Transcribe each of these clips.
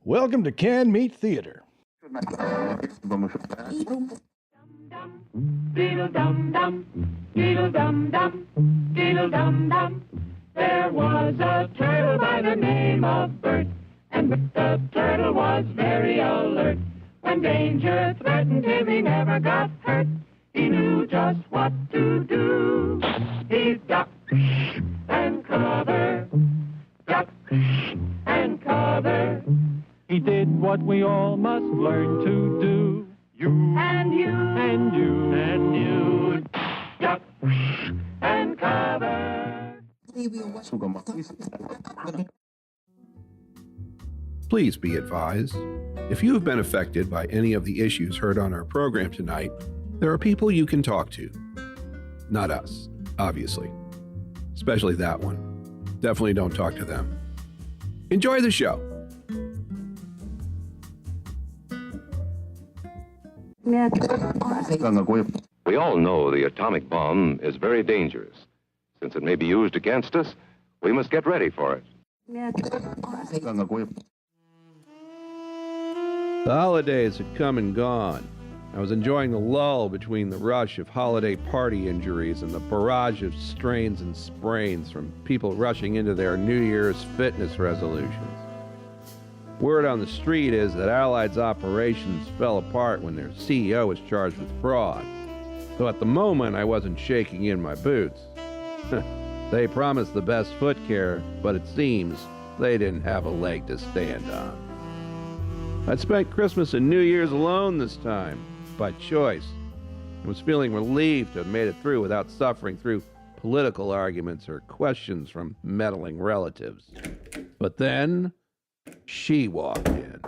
Welcome to Can Meat Theater. Deedle-dum-dum, deedle-dum-dum, deedle-dum-dum. There was a turtle by the name of Bert, and the turtle was very alert. When danger threatened him, he never got hurt. He knew just what to do. He ducked and covered, ducked and covered. He did what we all must learn to do. You and you and you and you, duck and cover. Please be advised, if you have been affected by any of the issues heard on our program tonight, there are people you can talk to. Not us, obviously. Especially that one. Definitely don't talk to them. Enjoy the show. We all know the atomic bomb is very dangerous. Since it may be used against us, we must get ready for it. The holidays had come and gone. I was enjoying the lull between the rush of holiday party injuries and the barrage of strains and sprains from people rushing into their New Year's fitness resolutions. Word on the street is that Allied's operations fell apart when their CEO was charged with fraud. So at the moment, I wasn't shaking in my boots. They promised the best foot care, but it seems they didn't have a leg to stand on. I'd spent Christmas and New Year's alone this time, by choice. I was feeling relieved to have made it through without suffering through political arguments or questions from meddling relatives. But then, she walked in.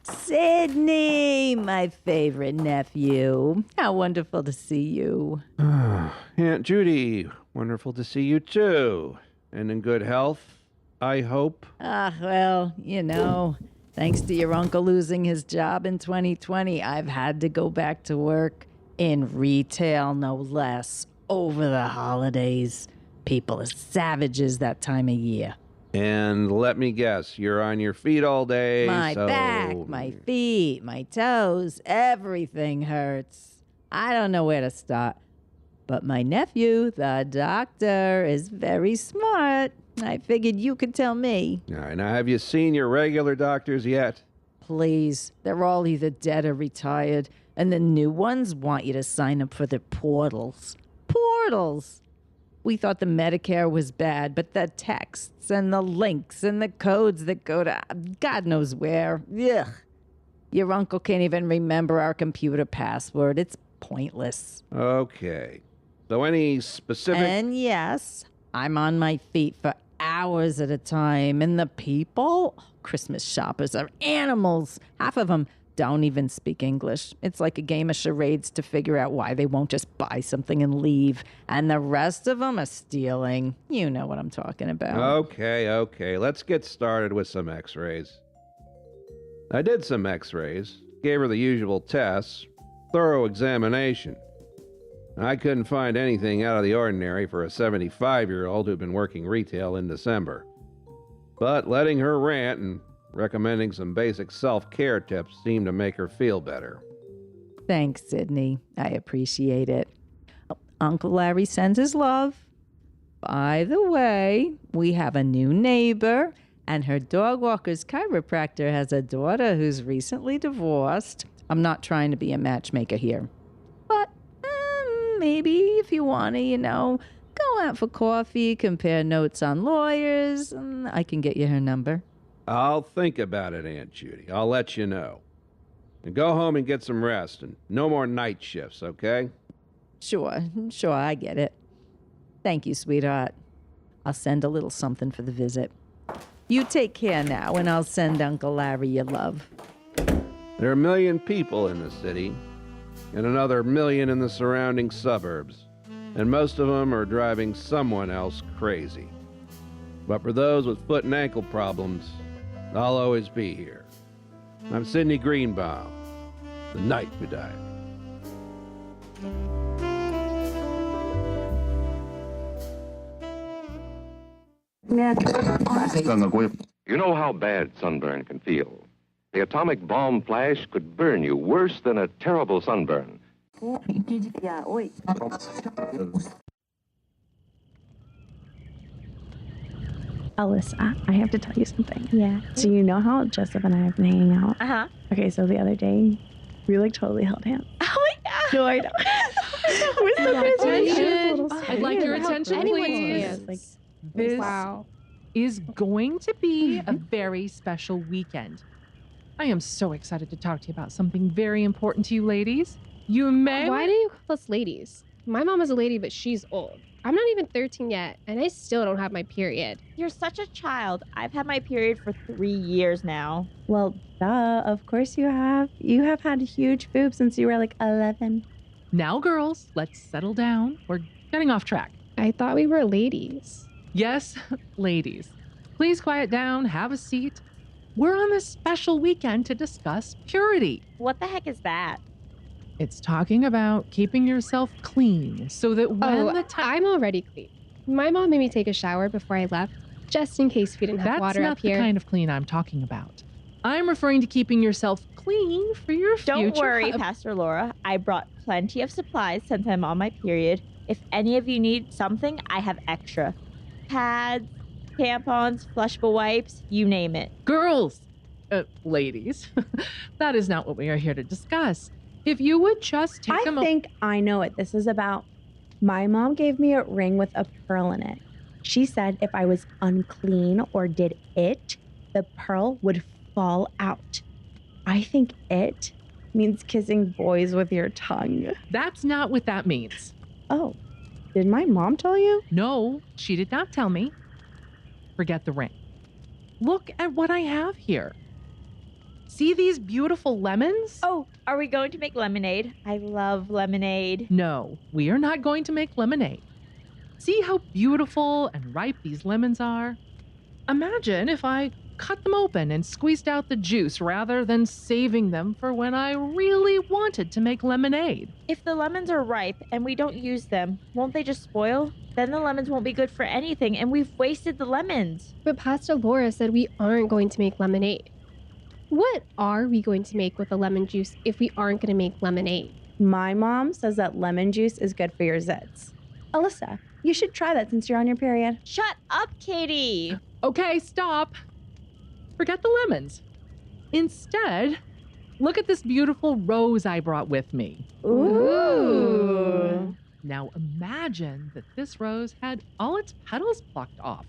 Sidney, my favorite nephew. How wonderful to see you. Aunt Judy, wonderful to see you too. And in good health, I hope. Well, thanks to your uncle losing his job in 2020, I've had to go back to work in retail, no less, over the holidays. People are savages that time of year. And let me guess, you're on your feet all day, My back, my feet, my toes, everything hurts. I don't know where to start. But my nephew, the doctor, is very smart. I figured you could tell me. All right, now have you seen your regular doctors yet? Please, they're all either dead or retired, and the new ones want you to sign up for the portals. Portals! We thought the Medicare was bad, but the texts and the links and the codes that go to God knows where. Ugh. Your uncle can't even remember our computer password. It's pointless. Okay. So any specific... And yes, I'm on my feet for hours at a time. And the people, Christmas shoppers, are animals. Half of them don't even speak English. It's like a game of charades to figure out why they won't just buy something and leave. And the rest of them are stealing. You know what I'm talking about. Okay. Let's get started with some x-rays. I did some x-rays, gave her the usual tests, thorough examination. I couldn't find anything out of the ordinary for a 75-year-old who'd been working retail in December. But letting her rant and recommending some basic self-care tips seemed to make her feel better. Thanks, Sidney. I appreciate it. Uncle Larry sends his love. By the way, we have a new neighbor, and her dog walker's chiropractor has a daughter who's recently divorced. I'm not trying to be a matchmaker here. But maybe if you want to, go out for coffee, compare notes on lawyers, I can get you her number. I'll think about it, Aunt Judy. I'll let you know. And go home and get some rest, and no more night shifts, okay? Sure, I get it. Thank you, sweetheart. I'll send a little something for the visit. You take care now, and I'll send Uncle Larry your love. There are 1 million people in the city, and another 1 million in the surrounding suburbs, and most of them are driving someone else crazy. But for those with foot and ankle problems, I'll always be here. I'm Sidney Greenbaum, the night who died. You know how bad sunburn can feel. The atomic bomb flash could burn you worse than a terrible sunburn. Alyssa, I have to tell you something. Yeah. So you know how Joseph and I have been hanging out? Uh-huh. Okay, so the other day, we like totally held hands. Oh my god. No, I know. We're so Attention. I'd like your attention, please. Like, This Wow. is going to be a very special weekend. I am so excited to talk to you about something very important to you ladies. You may. Why do you call us ladies? My mom is a lady, but she's old. I'm not even 13 yet, and I still don't have my period. You're such a child. I've had my period for 3 years now. well, duh, of course you have. You have had huge boobs since you were like 11. Now, girls, let's settle down. We're getting off track. I thought we were ladies. Yes, ladies, please quiet down, have a seat. We're on this special weekend to discuss purity. What the heck is that? It's talking about keeping yourself clean so that when the time. I'm already clean. My mom made me take a shower before I left, just in case we didn't have That's water not up the here. kind of clean I'm talking about. I'm referring to keeping yourself clean for your future. Don't worry, hub- Pastor Laura. I brought plenty of supplies since I'm on my period. If any of you need something, I have extra. Pads, tampons, flushable wipes, you name it. Girls, ladies, that is not what we are here to discuss. If you would just take a I moment. think I know what this is about. My mom gave me a ring with a pearl in it. She said if I was unclean or did it, the pearl would fall out. I think it means kissing boys with your tongue. That's not what that means. Oh, did my mom tell you? No, she did not tell me. Forget the ring. Look at what I have here. See these beautiful lemons? Oh, are we going to make lemonade? I love lemonade. No, we are not going to make lemonade. See how beautiful and ripe these lemons are? Imagine if I cut them open and squeezed out the juice rather than saving them for when I really wanted to make lemonade. If the lemons are ripe and we don't use them, won't they just spoil? Then the lemons won't be good for anything and we've wasted the lemons. But Pastor Laura said we aren't going to make lemonade. What are we going to make with the lemon juice if we aren't going to make lemonade? My mom says that lemon juice is good for your zits. Alyssa, you should try that since you're on your period. Shut up, Katie. Okay, stop. Forget the lemons. Instead, look at this beautiful rose I brought with me. Ooh. Now imagine that this rose had all its petals plucked off.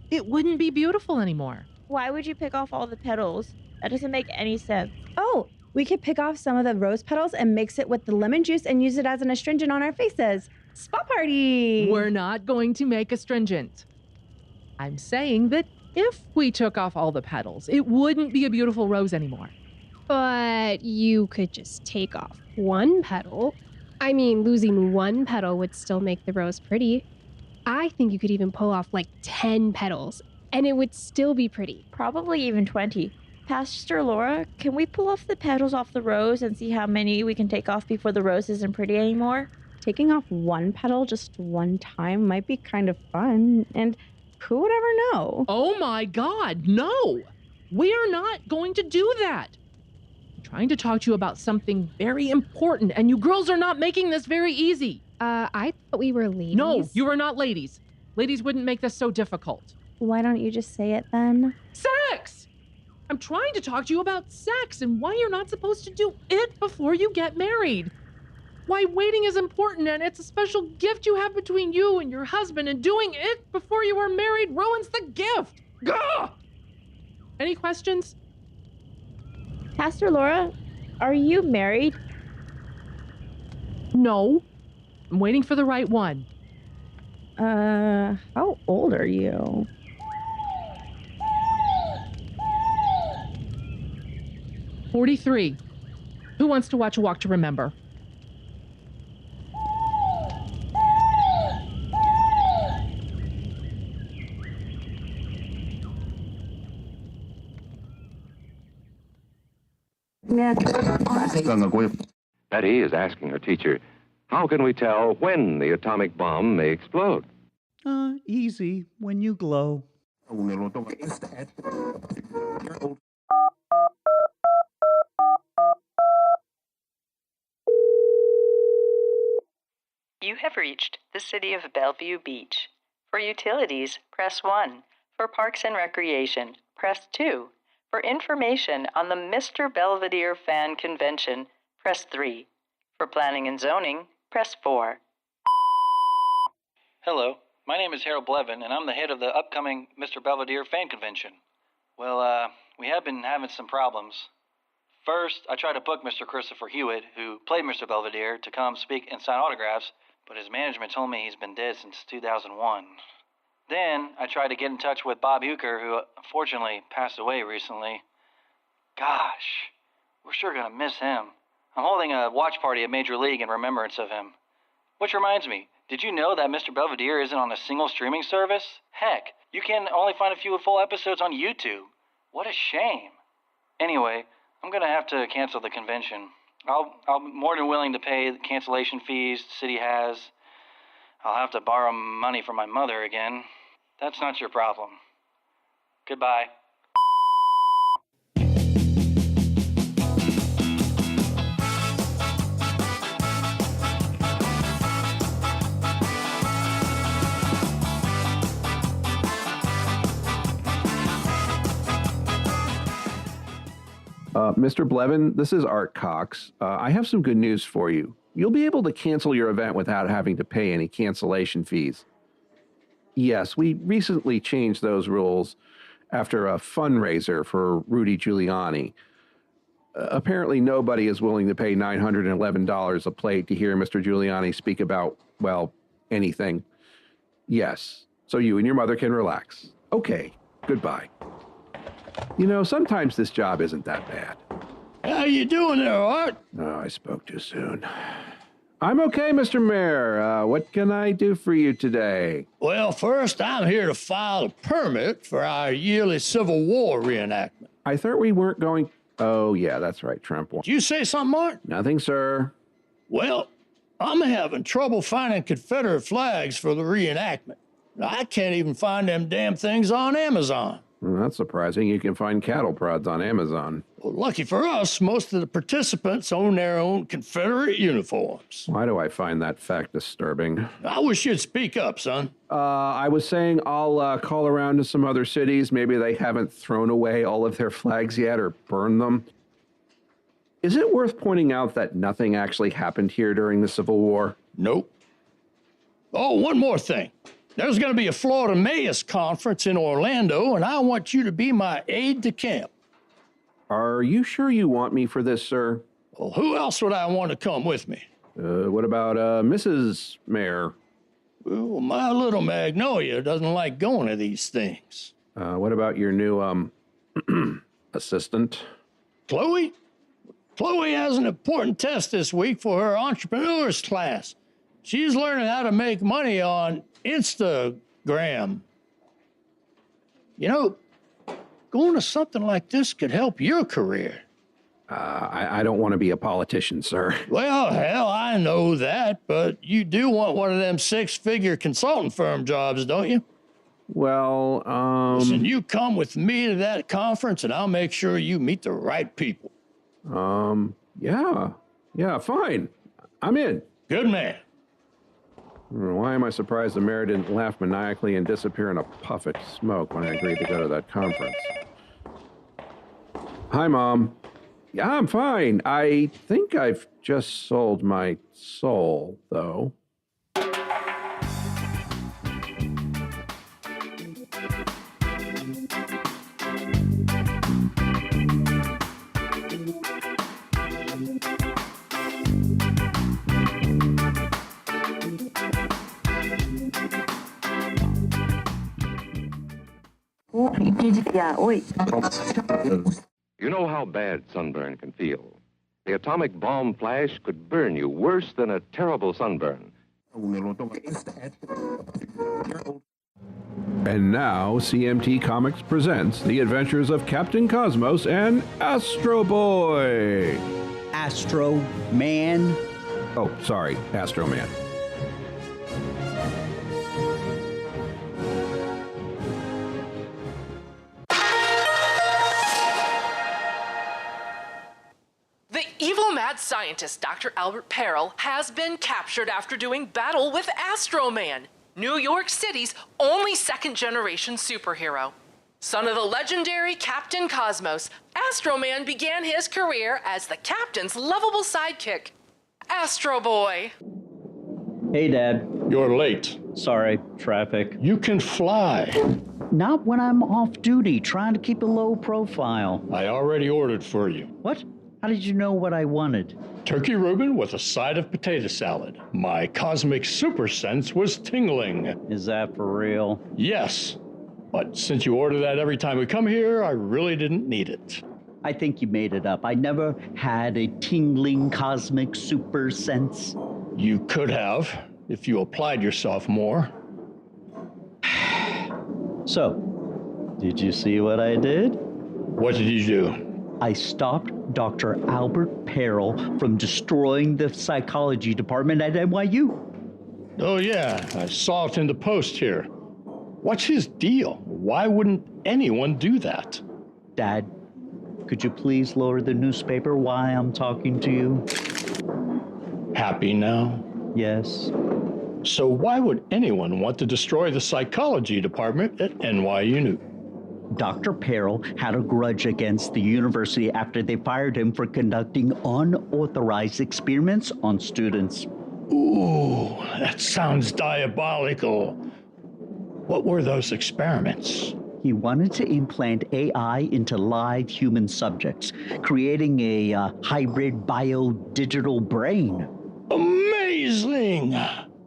It wouldn't be beautiful anymore. Why would you pick off all the petals? That doesn't make any sense. Oh, we could pick off some of the rose petals and mix it with the lemon juice and use it as an astringent on our faces. Spa party! We're not going to make astringent. I'm saying that if we took off all the petals, it wouldn't be a beautiful rose anymore. But you could just take off one petal. I mean, losing one petal would still make the rose pretty. I think you could even pull off like 10 petals, and it would still be pretty. Probably even 20. Pastor Laura, can we pull off the petals off the rose and see how many we can take off before the rose isn't pretty anymore? Taking off one petal just one time might be kind of fun, and who would ever know? Oh my God, no! We are not going to do that. I'm trying to talk to you about something very important, and you girls are not making this very easy. I thought we were ladies. No, you are not ladies. Ladies wouldn't make this so difficult. Why don't you just say it then? Sex! I'm trying to talk to you about sex and why you're not supposed to do it before you get married. Why waiting is important and it's a special gift you have between you and your husband, and doing it before you are married ruins the gift. Gah! Any questions? Pastor Laura, are you married? No. I'm waiting for the right one. How old are you? "43. Who wants to watch A Walk to Remember?" Betty is asking her teacher, how can we tell when the atomic bomb may explode? Easy when you glow. have reached the city of Bellevue Beach. For utilities, press 1. For parks and recreation, press 2. For information on the Mr. Belvedere Fan Convention, press 3. For planning and zoning, press 4. Hello, my name is Harold Blevin, and I'm the head of the upcoming Mr. Belvedere Fan Convention. Well, we have been having some problems. First, I tried to book Mr. Christopher Hewitt, who played Mr. Belvedere, to come speak and sign autographs, but his management told me he's been dead since 2001. Then, I tried to get in touch with Bob Euchre, who unfortunately passed away recently. Gosh, we're sure gonna miss him. I'm holding a watch party at Major League in remembrance of him. Which reminds me, did you know that Mr. Belvedere isn't on a single streaming service? Heck, you can only find a few full episodes on YouTube. What a shame. Anyway, I'm gonna have to cancel the convention. I'll be more than willing to pay the cancellation fees the city has. I'll have to borrow money from my mother again. That's not your problem. Goodbye. Mr. Blevin, this is Art Cox. I have some good news for you. You'll be able to cancel your event without having to pay any cancellation fees. Yes, we recently changed those rules after a fundraiser for Rudy Giuliani. Apparently, nobody is willing to pay $911 a plate to hear Mr. Giuliani speak about, well, anything. Yes, so you and your mother can relax. Okay, goodbye. You know, sometimes this job isn't that bad. How you doing there, Art? Oh, I spoke too soon. I'm okay, Mr. Mayor. What can I do for you today? Well, first, I'm here to file a permit for our yearly Civil War reenactment. I thought we weren't going... Oh, yeah, that's right, Trump. Did you say something, Art? Nothing, sir. Well, I'm having trouble finding Confederate flags for the reenactment. I can't even find them damn things on Amazon. Well, that's surprising. You can find cattle prods on Amazon. Well, lucky for us, most of the participants own their own Confederate uniforms. Why do I find that fact disturbing? I wish you'd speak up, son. I was saying I'll call around to some other cities. Maybe they haven't thrown away all of their flags yet or burned them. Is it worth pointing out that nothing actually happened here during the Civil War? Nope. Oh, one more thing. There's going to be a Florida Mayors Conference in Orlando, and I want you to be my aide de camp. Are you sure you want me for this, sir? Well, who else would I want to come with me? What about Mrs. Mayor? Well, my little Magnolia doesn't like going to these things. What about your new, assistant? Chloe? Chloe has an important test this week for her entrepreneurs class. She's learning how to make money on Instagram. You know, going to something like this could help your career. I don't want to be a politician, sir. Well, hell, I know that, but you do want one of them six-figure consulting firm jobs, don't you? Well, Listen, you come with me to that conference, and I'll make sure you meet the right people. Yeah, fine. I'm in. Good man. Why am I surprised the mayor didn't laugh maniacally and disappear in a puff of smoke when I agreed to go to that conference? Hi, Mom. Yeah, I'm fine. I think I've just sold my soul, though. You know how bad sunburn can feel. The atomic bomb flash could burn you worse than a terrible sunburn. And now, CMT Comics presents The Adventures of Captain Cosmos and Astro Boy. Astro Man. Oh, sorry, Astro Man. The Evil mad scientist Dr. Albert Peril has been captured after doing battle with Astro Man, New York City's only second-generation superhero. Son of the legendary Captain Cosmos, Astro Man began his career as the Captain's lovable sidekick, Astro Boy. Hey, Dad. You're late. Sorry, traffic. You can fly. Not when I'm off duty, trying to keep a low profile. I already ordered for you. What? How did you know what I wanted? Turkey Reuben with a side of potato salad. My cosmic super sense was tingling. Is that for real? Yes. But since you order that every time we come here, I really didn't need it. I think you made it up. I never had a tingling cosmic super sense. You could have, if you applied yourself more. So, did you see what I did? What did you do? I stopped Dr. Albert Peril from destroying the psychology department at NYU. Oh, yeah, I saw it in the Post here. What's his deal? Why wouldn't anyone do that? Dad, could you please lower the newspaper while I'm talking to you? Happy now? Yes. So why would anyone want to destroy the psychology department at NYU? Dr. Peril had a grudge against the university after they fired him for conducting unauthorized experiments on students. Ooh, that sounds diabolical. What were those experiments? He wanted to implant AI into live human subjects, creating a hybrid bio-digital brain. Amazing!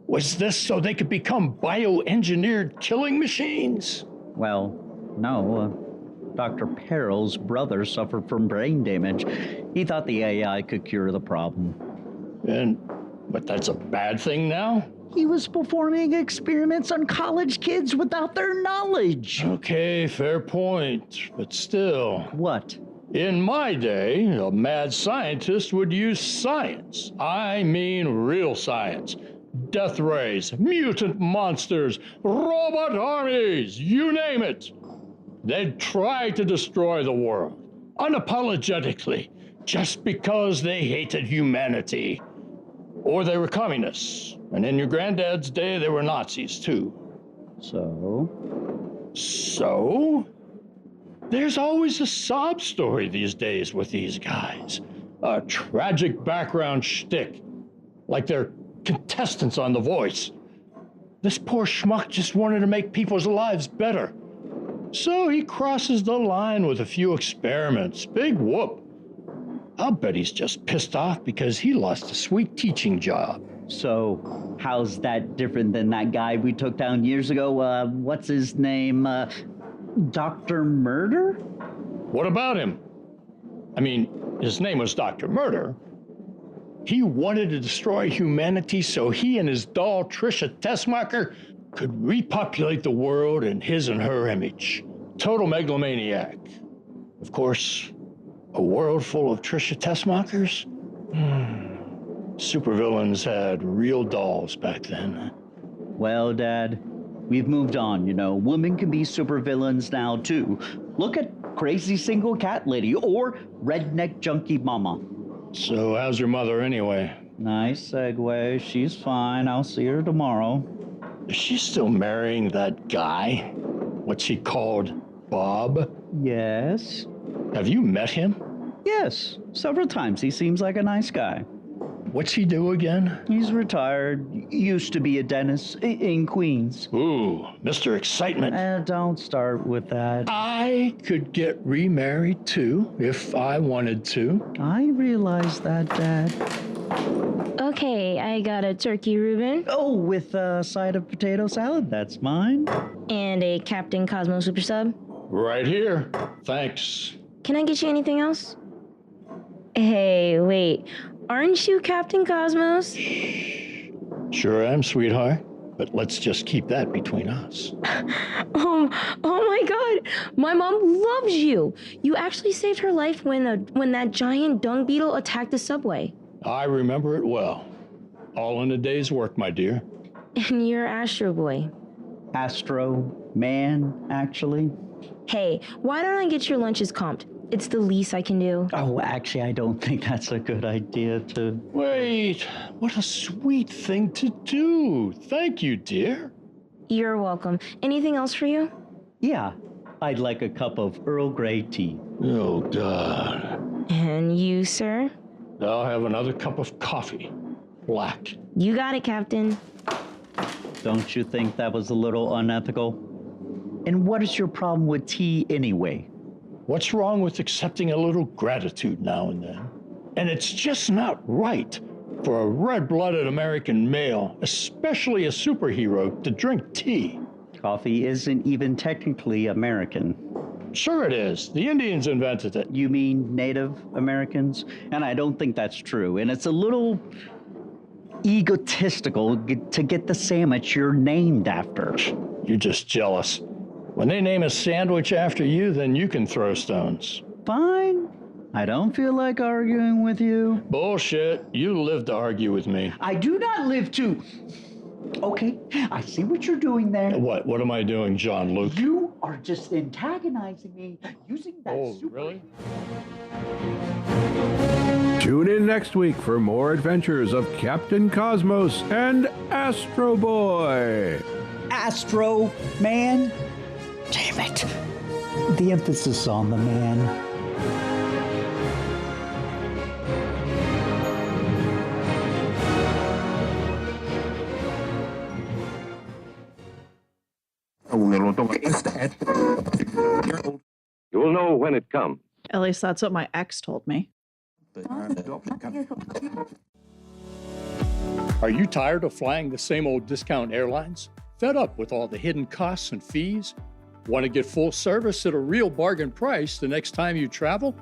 Was this so they could become bioengineered killing machines? Well, no. Dr. Peril's brother suffered from brain damage. He thought the AI could cure the problem. But that's a bad thing now? He was performing experiments on college kids without their knowledge. Okay, fair point. But still. What? In my day, a mad scientist would use science. I mean real science. Death rays, mutant monsters, robot armies, you name it. They'd try to destroy the world, unapologetically, just because they hated humanity. Or they were communists. And in your granddad's day, they were Nazis, too. So? There's always a sob story these days with these guys. A tragic background shtick. Like they're contestants on The Voice. This poor schmuck just wanted to make people's lives better. So he crosses the line with a few experiments. Big whoop. I'll bet he's just pissed off because he lost a sweet teaching job. So, how's that different than that guy we took down years ago? What's his name? Dr. Murder? What about him? I mean, his name was Dr. Murder. He wanted to destroy humanity so he and his doll, Trisha Tessmacher, could repopulate the world in his and her image. Total megalomaniac. Of course, a world full of Trisha Tessmachers? Supervillains had real dolls back then. Well, Dad, we've moved on, you know. Women can be supervillains now, too. Look at Crazy Single Cat Lady or Redneck Junkie Mama. So how's your mother anyway? Nice segue. She's fine. I'll see her tomorrow. Is she still marrying that guy? What's he called? Bob? Yes. Have you met him? Yes, several times. He seems like a nice guy. What's he do again? He's retired. Used to be a dentist in Queens. Ooh, Mr. Excitement. Don't start with that. I could get remarried too, if I wanted to. I realize that, Dad. Okay, I got a turkey Reuben. Oh, with a side of potato salad. That's mine. And a Captain Cosmo Super Sub. Right here. Thanks. Can I get you anything else? Hey, wait. Aren't you Captain Cosmos? Sure am, sweetheart. But let's just keep that between us. Oh my God! My mom loves you. You actually saved her life when that giant dung beetle attacked the subway. I remember it well. All in a day's work, my dear. And you're Astro Boy. Astro Man, actually. Hey, why don't I get your lunches comped? It's the least I can do. Oh, actually, I don't think that's a good idea to... Wait, what a sweet thing to do. Thank you, dear. You're welcome. Anything else for you? Yeah, I'd like a cup of Earl Grey tea. Oh, God. And you, sir? I'll have another cup of coffee. Black. You got it, Captain. Don't you think that was a little unethical? And what is your problem with tea anyway? What's wrong with accepting a little gratitude now and then? And it's just not right for a red-blooded American male, especially a superhero, to drink tea. Coffee isn't even technically American. Sure it is. The Indians invented it. You mean Native Americans? And I don't think that's true. And it's a little egotistical to get the sandwich you're named after. You're just jealous. When they name a sandwich after you, then you can throw stones. Fine. I don't feel like arguing with you. Bullshit. You live to argue with me. I do not live to. Okay, I see what you're doing there. What am I doing, John Luke? You are just antagonizing me using that really? Tune in next week for more adventures of Captain Cosmos and Astro Boy. Astro Man? Damn it. The emphasis on the man. You will know when it comes. At least that's what my ex told me. Are you tired of flying the same old discount airlines? Fed up with all the hidden costs and fees? Want to get full service at a real bargain price the next time you travel?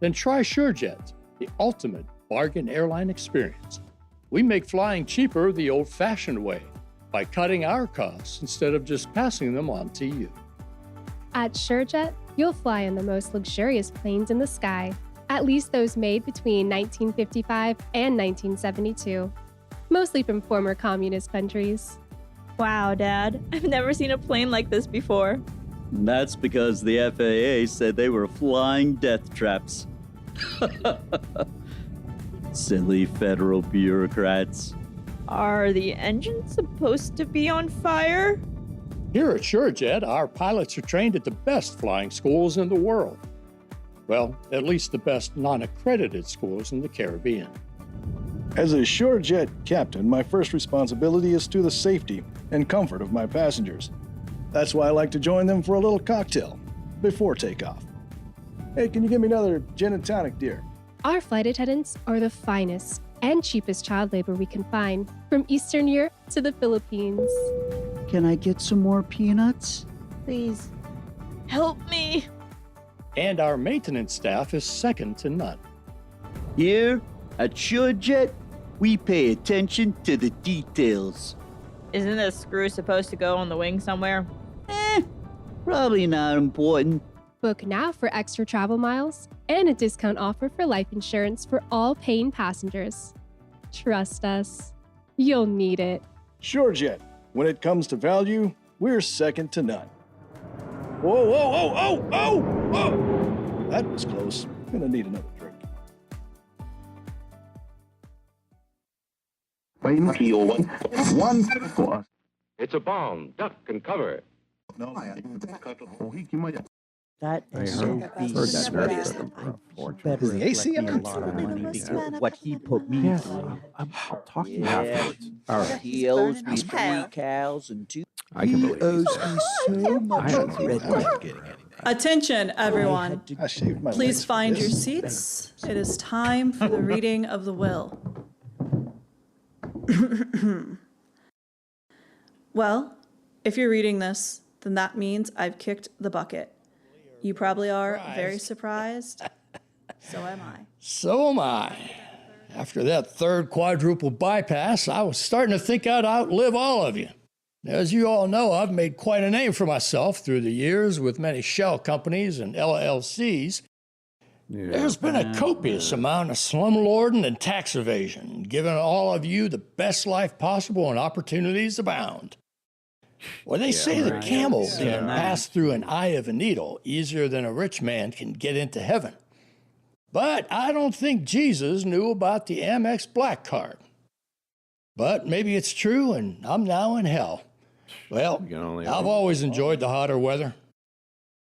Then try SureJet, the ultimate bargain airline experience. We make flying cheaper the old-fashioned way by cutting our costs instead of just passing them on to you. At SureJet, you'll fly in the most luxurious planes in the sky, at least those made between 1955 and 1972, mostly from former communist countries. Wow, Dad. I've never seen a plane like this before. That's because the FAA said they were flying death traps. Silly federal bureaucrats. Are the engines supposed to be on fire? Here at SureJet, our pilots are trained at the best flying schools in the world. Well, at least the best non-accredited schools in the Caribbean. As a SureJet captain, my first responsibility is to the safety and comfort of my passengers. That's why I like to join them for a little cocktail before takeoff. Hey, can you give me another gin and tonic, dear? Our flight attendants are the finest and cheapest child labor we can find, from Eastern Europe to the Philippines. Can I get some more peanuts? Please, help me. And our maintenance staff is second to none. Here at SureJet, we pay attention to the details. Isn't this screw supposed to go on the wing somewhere? Probably not important. Book now for extra travel miles and a discount offer for life insurance for all paying passengers. Trust us, you'll need it. SureJet. When it comes to value, we're second to none. Whoa, whoa, whoa, oh, oh, oh! That was close. Gonna need another drink. It's a bomb. Duck and cover. That is so Is the AC up? What he put me through. I'll talk to you afterwards. All right. He owes me 3 cows and 2. I can believe He owes me so much. Attention, everyone. I shaved my Please legs for find this. your seats. It is time for the reading of the will. Well, if you're reading this, then that means I've kicked the bucket. You probably are very surprised. So am I. So am I. After that third quadruple bypass, I was starting to think I'd outlive all of you. As you all know, I've made quite a name for myself through the years with many shell companies and LLCs. There's been a copious amount of slumlording and tax evasion, giving all of you the best life possible and opportunities abound. Well, they say right. the camel Yeah. can Yeah. pass through an eye of a needle easier than a rich man can get into heaven. But I don't think Jesus knew about the Amex Black Card. But maybe it's true, and I'm now in hell. Well, I've always enjoyed the hotter weather.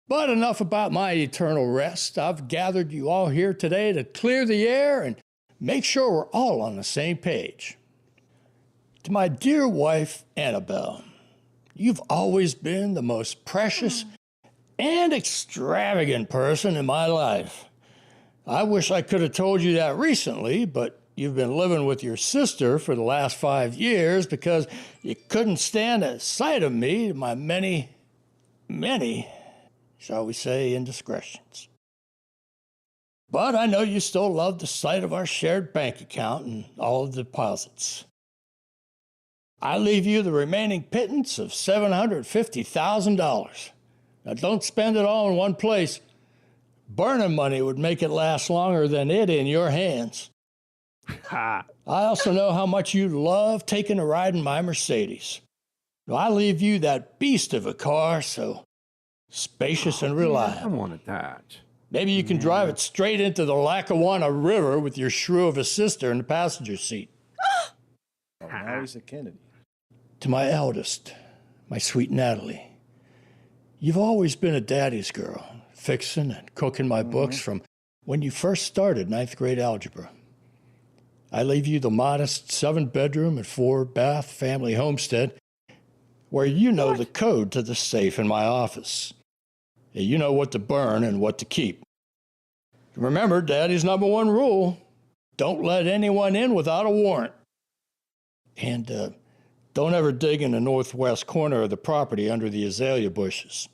But enough about my eternal rest. I've gathered you all here today to clear the air and make sure we're all on the same page. To my dear wife, Annabelle, you've always been the most precious and extravagant person in my life. I wish I could have told you that recently, but you've been living with your sister for the last 5 years because you couldn't stand the sight of me, my many, shall we say, indiscretions. But I know you still love the sight of our shared bank account and all of the deposits. I leave you the remaining pittance of $750,000. Now, don't spend it all in one place. Burning money would make it last longer than it in your hands. I also know how much you love taking a ride in my Mercedes. Now, I leave you that beast of a car, so spacious and reliable. I wanted that. Maybe you can drive it straight into the Lackawanna River with your shrew of a sister in the passenger seat. Oh, now he's a Kennedy. To my eldest, my sweet Natalie, you've always been a daddy's girl, fixing and cooking my books from when you first started 9th grade algebra. I leave you the modest 7-bedroom and 4-bath family homestead where you know the code to the safe in my office. And you know what to burn and what to keep. Remember, Daddy's #1 rule, don't let anyone in without a warrant. And don't ever dig in the northwest corner of the property under the azalea bushes.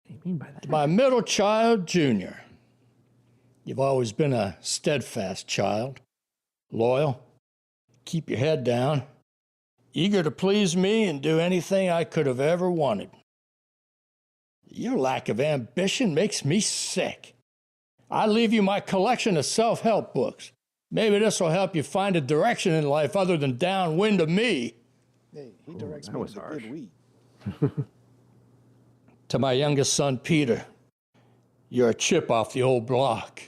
What do you mean by that? To my middle child, Junior, you've always been a steadfast child, loyal, keep your head down, eager to please me and do anything I could have ever wanted. Your lack of ambition makes me sick. I leave you my collection of self-help books. Maybe this will help you find a direction in life other than downwind of me. Hey, he directs me to the good weed. To my youngest son, Peter, you're a chip off the old block.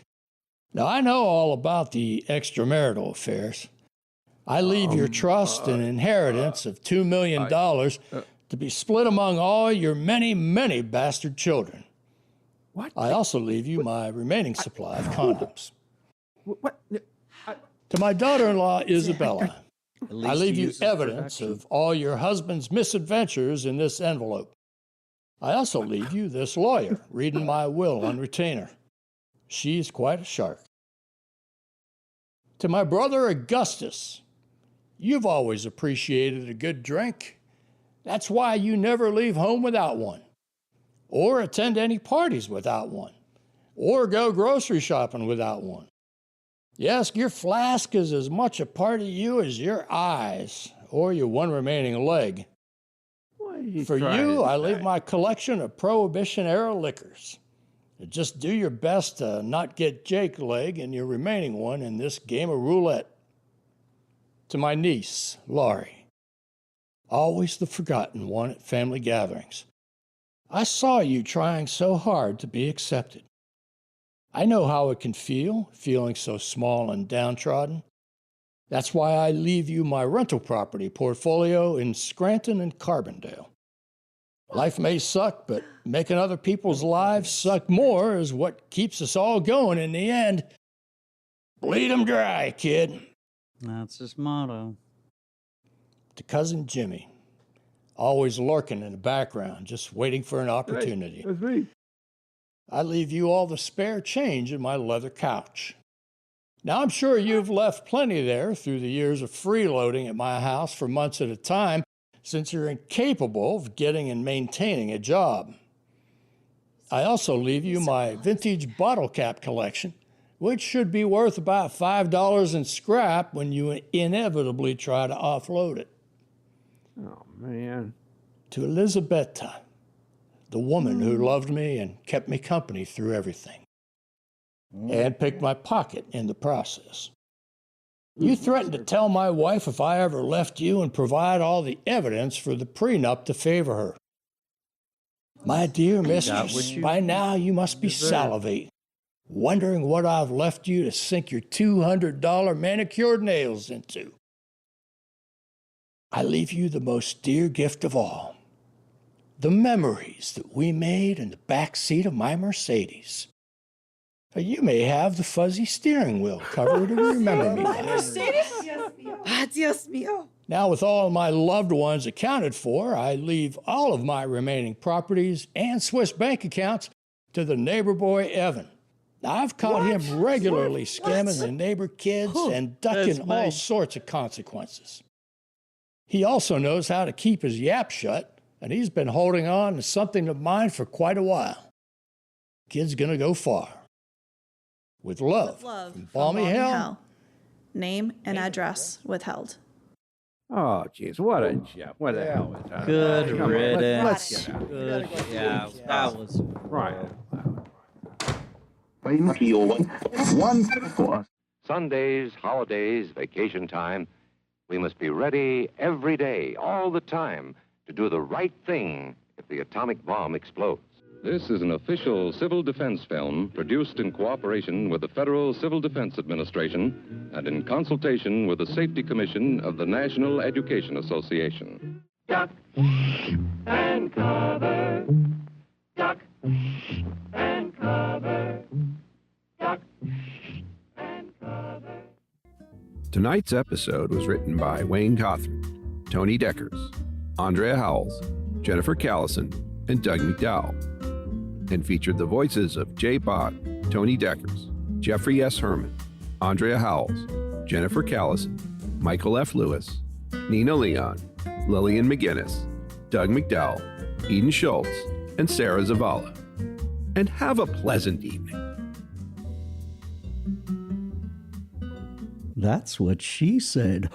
Now, I know all about the extramarital affairs. I leave your trust and inheritance of $2 million to be split among all your many, many bastard children. What? I also leave you my remaining supply of condoms. To my daughter-in-law, Isabella, I leave you evidence of all your husband's misadventures in this envelope. I also leave you this lawyer reading my will on retainer. She's quite a shark. To my brother Augustus, you've always appreciated a good drink. That's why you never leave home without one, or attend any parties without one, or go grocery shopping without one. Yes, your flask is as much a part of you as your eyes or your one remaining leg. For you, I leave my collection of Prohibition-era liquors. Just do your best to not get Jake leg and your remaining one in this game of roulette. To my niece, Laurie, always the forgotten one at family gatherings. I saw you trying so hard to be accepted. I know how it can feel, feeling so small and downtrodden. That's why I leave you my rental property portfolio in Scranton and Carbondale. Life may suck, but making other people's lives suck more is what keeps us all going in the end. Bleed 'em dry, kid. That's his motto. To cousin Jimmy, always lurking in the background, just waiting for an opportunity. Hey, that's me. I leave you all the spare change in my leather couch. Now, I'm sure you've left plenty there through the years of freeloading at my house for months at a time, since you're incapable of getting and maintaining a job. I also leave you my vintage bottle cap collection, which should be worth about $5 in scrap when you inevitably try to offload it. Oh, man. To Elisabetta, the woman who loved me and kept me company through everything, and picked my pocket in the process. You threatened to tell my wife if I ever left you and provide all the evidence for the prenup to favor her. My dear mistress, by now you must be salivating, wondering what I've left you to sink your $200 manicured nails into. I leave you the most dear gift of all, the memories that we made in the back seat of my Mercedes. You may have the fuzzy steering wheel cover to remember me by. Dios mío. Now, with all my loved ones accounted for, I leave all of my remaining properties and Swiss bank accounts to the neighbor boy, Evan. Now, I've caught him regularly scamming the neighbor kids and ducking all sorts of consequences. He also knows how to keep his yap shut, and he's been holding on to something of mine for quite a while. Kid's gonna go far. With love, from Balmy Hill. Name and address withheld. Oh, jeez, what a job. What the hell was that? Good Come on, riddance. let's get out. Good. Yeah, that was right. Sundays, holidays, vacation time, we must be ready every day, all the time, to do the right thing if the atomic bomb explodes. This is an official civil defense film produced in cooperation with the Federal Civil Defense Administration and in consultation with the Safety Commission of the National Education Association. Duck and cover. Duck and cover. Duck and cover. Tonight's episode was written by Wayne Cothran, Tony Deckers, Andrea Howells, Jennifer Callison, and Doug McDowell, and featured the voices of Jay Bott, Tony Deckers, Jeffrey S. Herman, Andrea Howells, Jennifer Callison, Michael F. Lewis, Nina Leon, Lillian McGinnis, Doug McDowell, Eden Schultz, and Sarah Zavala. And have a pleasant evening. That's what she said.